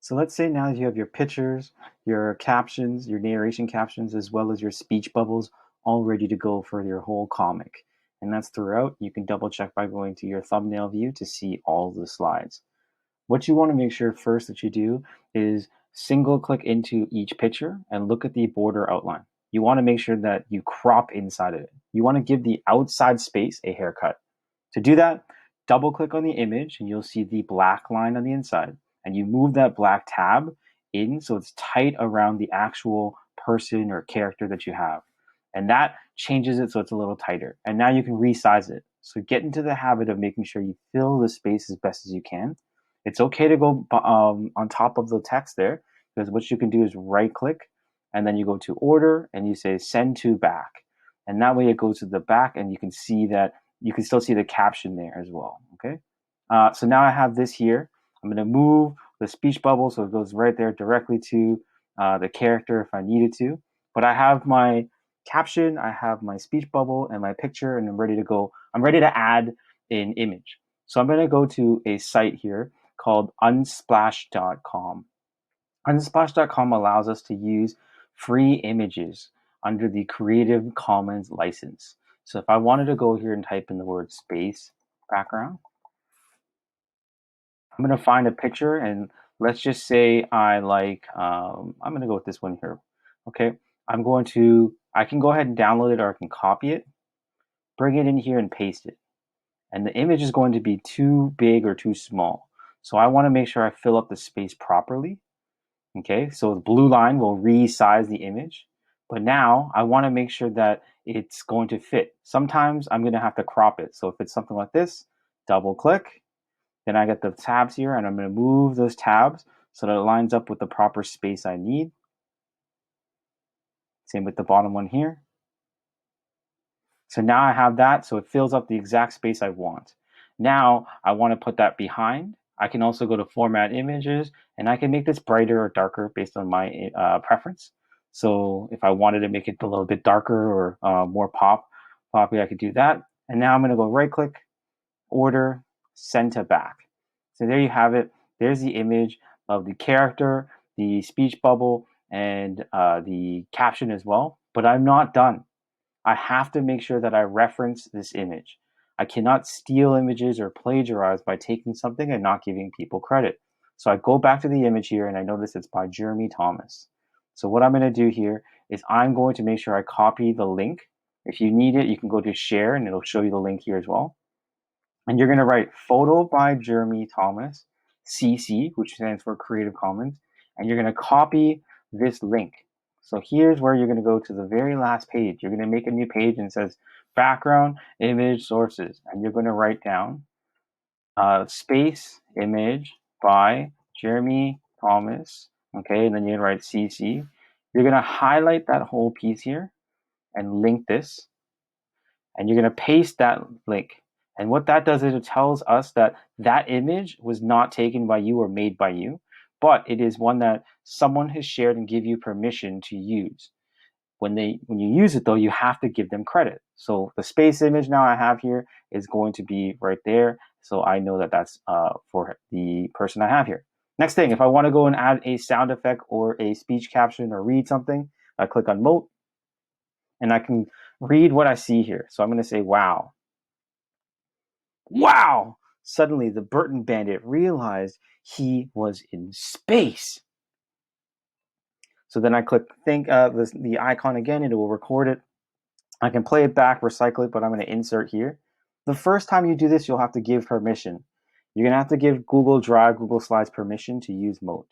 So let's say now you have your pictures, your captions, your narration captions, as well as your speech bubbles all ready to go for your whole comic. And that's throughout. You can double check by going to your thumbnail view to see all the slides. What you want to make sure first that you do is single click into each picture and look at the border outline. You want to make sure that you crop inside of it. You want to give the outside space a haircut. To do that, double click on the image and you'll see the black line on the inside. And you move that black tab in so it's tight around the actual person or character that you have. And that changes it so it's a little tighter. And now you can resize it. So get into the habit of making sure you fill the space as best as you can. It's okay to go on top of the text there, because what you can do is right click and then you go to order and you say send to back. And that way it goes to the back and you can see that you can still see the caption there as well. Okay. So now I have this here. I'm going to move the speech bubble so it goes right there directly to the character if I needed to. But I have my caption, I have my speech bubble and my picture, and I'm ready to go. I'm ready to add an image. So I'm going to go to a site here called unsplash.com. Unsplash.com allows us to use free images under the Creative Commons license. So if I wanted to go here and type in the word space background, I'm going to find a picture, and let's just say I like, I'm going to go with this one here. Okay, I can go ahead and download it, or I can copy it, bring it in here and paste it. And the image is going to be too big or too small. So I want to make sure I fill up the space properly. Okay, so the blue line will resize the image, but now I want to make sure that it's going to fit. Sometimes I'm going to have to crop it. So if it's something like this, double click, then I get the tabs here and I'm going to move those tabs so that it lines up with the proper space I need. Same with the bottom one here. So now I have that, so it fills up the exact space I want. Now I want to put that behind. I can also go to format images and I can make this brighter or darker based on my preference. So if I wanted to make it a little bit darker or more poppy, I could do that. And now I'm going to go right click, order, send to back. So there you have it. There's the image of the character, the speech bubble, and the caption as well. But I'm not done. I have to make sure that I reference this image. I cannot steal images or plagiarize by taking something and not giving people credit. So I go back to the image here and I notice it's by Jeremy Thomas. So what I'm going to do here is I'm going to make sure I copy the link. If you need it, you can go to share and it'll show you the link here as well. And you're going to write photo by Jeremy Thomas, CC, which stands for Creative Commons, and you're going to copy this link. So here's where you're going to go to the very last page. You're going to make a new page and it says background image sources. And you're going to write down space image by Jeremy Thomas. Okay, and then you're going to write CC. You're going to highlight that whole piece here and link this. And you're going to paste that link. And what that does is it tells us that that image was not taken by you or made by you, but it is one that someone has shared and give you permission to use. When you use it though, you have to give them credit. So the space image now I have here is going to be right there. So I know that that's for the person I have here. Next thing, if I want to go and add a sound effect or a speech caption or read something, I click on Mote and I can read what I see here. So I'm going to say, wow. Wow! Suddenly the Burton Bandit realized he was in space. So then I click the icon again and it will record it. I can play it back, recycle it, but I'm going to insert here. The first time you do this, you'll have to give permission. You're going to have to give Google Drive, Google Slides permission to use Mote.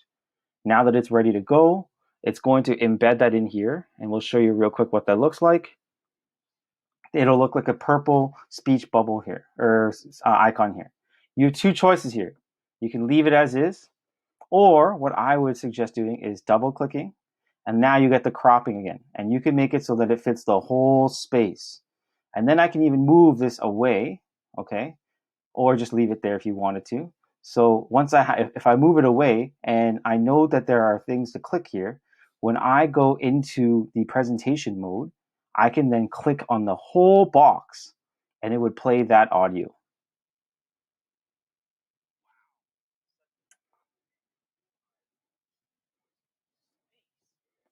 Now that it's ready to go, it's going to embed that in here, and we'll show you real quick what that looks like. It'll look like a purple speech bubble here, or icon here. You have two choices here. You can leave it as is, or what I would suggest doing is double clicking, and now you get the cropping again. And you can make it so that it fits the whole space. And then I can even move this away, okay? Or just leave it there if you wanted to. So once if I move it away and I know that there are things to click here, when I go into the presentation mode, I can then click on the whole box and it would play that audio.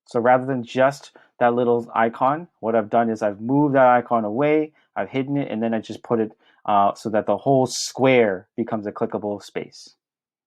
So rather than just that little icon, what I've done is I've moved that icon away, I've hidden it, and then I just put it so that the whole square becomes a clickable space.